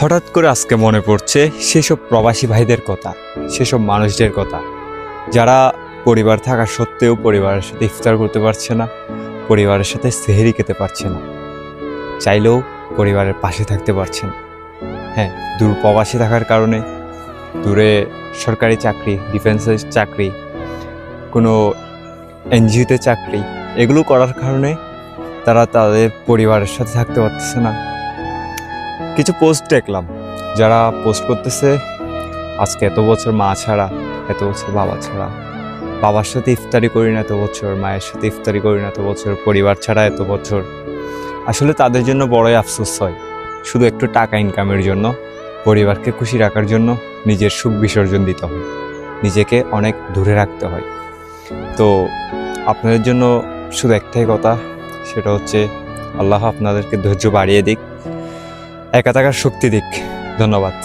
হঠাৎ করে আজকে মনে পড়ছে সেসব প্রবাসী ভাইদের কথা, সেসব মানুষদের কথা যারা পরিবার থাকা সত্ত্বেও পরিবারের সাথে ইফতার করতে পারছে না, পরিবারের সাথে সেহরি খেতে পারছে না, চাইলেও পরিবারের পাশে থাকতে পারছে না। হ্যাঁ, দূর প্রবাসী থাকার কারণে, দূরে সরকারি চাকরি, ডিফেন্সের চাকরি, কোনো এনজিওতে চাকরি, এগুলো করার কারণে তারা তাদের পরিবারের সাথে থাকতে পারতেছে না। কিছু পোস্ট দেখলাম, যারা পোস্ট করতেছে আজকে এত বছর মা ছাড়া, এত বছর বাবা ছাড়া, বাবার সাথে ইফতারি করি না এত বছর, মায়ের সাথে ইফতারি করি না এত বছর, পরিবার ছাড়া এত বছর। আসলে তাদের জন্য বড়ই আফসোস হয়। শুধু একটু টাকা ইনকামের জন্য, পরিবারকে খুশি রাখার জন্য নিজের সুখ বিসর্জন দিতে হয়, নিজেকে অনেক দূরে রাখতে হয়। তো আপনাদের জন্য শুধু একটাই কথা, সেটা হচ্ছে আল্লাহ আপনাদেরকে ধৈর্য বাড়িয়ে দিক, একা থাকার শক্তি দিক। ধন্যবাদ।